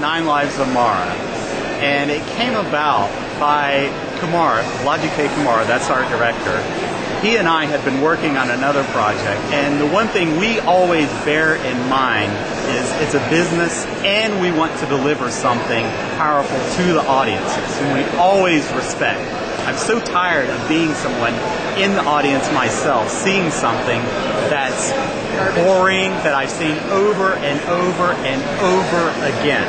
Nine Lives of Mara. And it came about by Kumar, Logic K. Kumar, that's our director. He and I had been working on another project, and the one thing we always bear in mind is it's a business and we want to deliver something powerful to the audiences, and we always respect. I'm so tired of being someone in the audience myself, seeing something that's boring, that I've seen over and over and over again.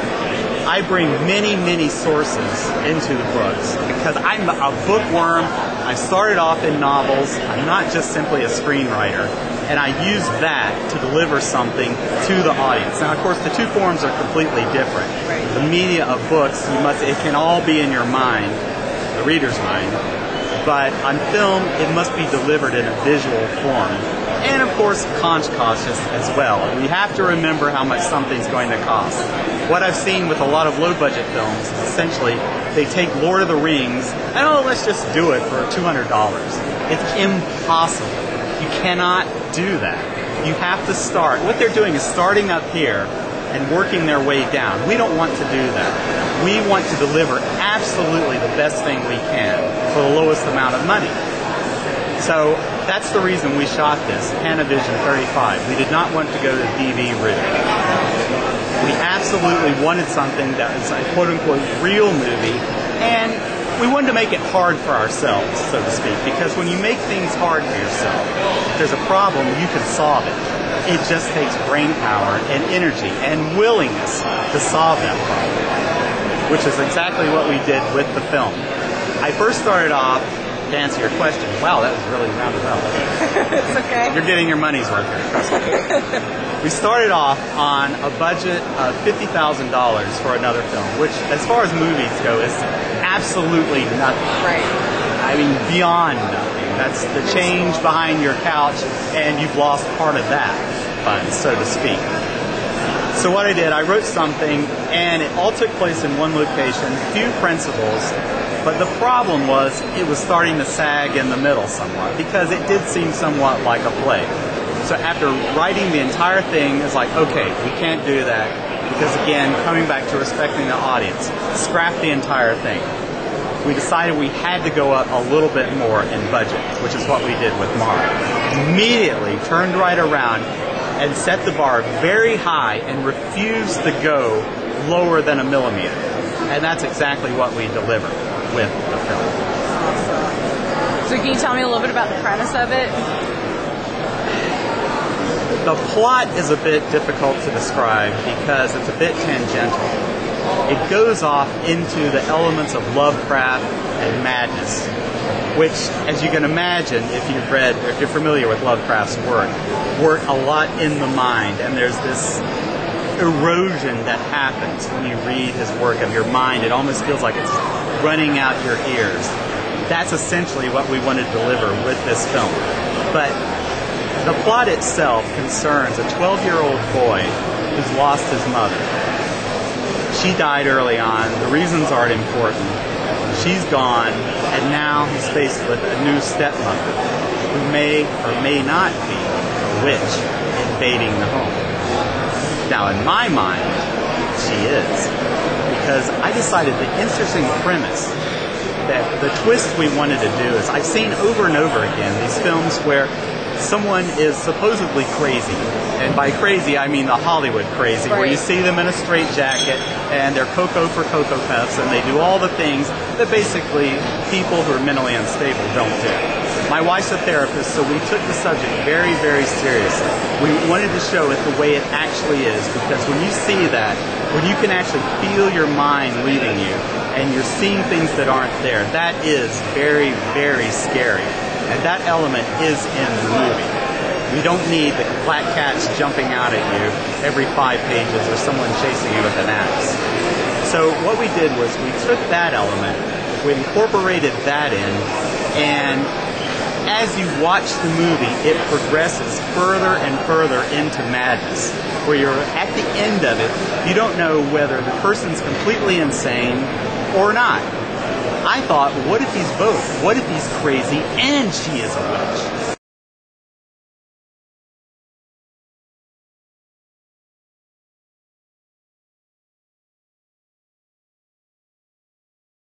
I bring many, many sources into the books because I'm a bookworm. I started off in novels. I'm not just simply a screenwriter. And I use that to deliver something to the audience. Now, of course, the two forms are completely different. The media of books, it can all be in your mind, the reader's mind. But on film, it must be delivered in a visual form. And of course, conscious as well. We have to remember how much something's going to cost. What I've seen with a lot of low-budget films is essentially they take Lord of the Rings and let's just do it for $200. It's impossible. You cannot do that. You have to start. What they're doing is starting up here and working their way down. We don't want to do that. We want to deliver absolutely the best thing we can for the lowest amount of money. So that's the reason we shot this, Panavision 35. We did not want to go the DV route. We absolutely wanted something that was a quote-unquote real movie, and we wanted to make it hard for ourselves, so to speak, because when you make things hard for yourself, if there's a problem, you can solve it. It just takes brain power and energy and willingness to solve that problem, which is exactly what we did with the film. I first started off, to answer your question, wow, that was really roundabout. It's okay. You're getting your money's worth here, trust me. We started off on a budget of $50,000 for another film, which, as far as movies go, is absolutely nothing. Right. I mean, beyond nothing. That's the change behind your couch, and you've lost part of that fund, so to speak. So what I did, I wrote something, and it all took place in one location, few principles, but the problem was it was starting to sag in the middle somewhat, because it did seem somewhat like a play. So after writing the entire thing, it's like, okay, we can't do that, because again, coming back to respecting the audience, scrap the entire thing. We decided we had to go up a little bit more in budget, which is what we did with Mara. Immediately turned right around and set the bar very high and refused to go lower than a millimeter. And that's exactly what we delivered with the film. So can you tell me a little bit about the premise of it? The plot is a bit difficult to describe because it's a bit tangential. It goes off into the elements of Lovecraft and madness, which, as you can imagine, if you're familiar with Lovecraft's work a lot in the mind, and there's this erosion that happens when you read his work of your mind. It almost feels like it's running out your ears. That's essentially what we want to deliver with this film. But the plot itself concerns a 12-year-old boy who's lost his mother. She died early on. The reasons aren't important. She's gone, and now he's faced with a new stepmother who may or may not be a witch invading the home. Now, in my mind, she is, because I decided the interesting premise, that the twist we wanted to do is, I've seen over and over again these films where someone is supposedly crazy, and by crazy I mean the Hollywood crazy, where you see them in a straitjacket and they're Cocoa for Cocoa Puffs and they do all the things that basically people who are mentally unstable don't do. My wife's a therapist, so we took the subject very, very seriously. We wanted to show it the way it actually is, because when you see that, when you can actually feel your mind leaving you and you're seeing things that aren't there, that is very, very scary. And that element is in the movie. We don't need the black cats jumping out at you every 5 pages or someone chasing you with an axe. So what we did was we took that element, we incorporated that in, and as you watch the movie, it progresses further and further into madness, where you're at the end of it, you don't know whether the person's completely insane or not. I thought, what if he's both? What if he's crazy and she is a witch?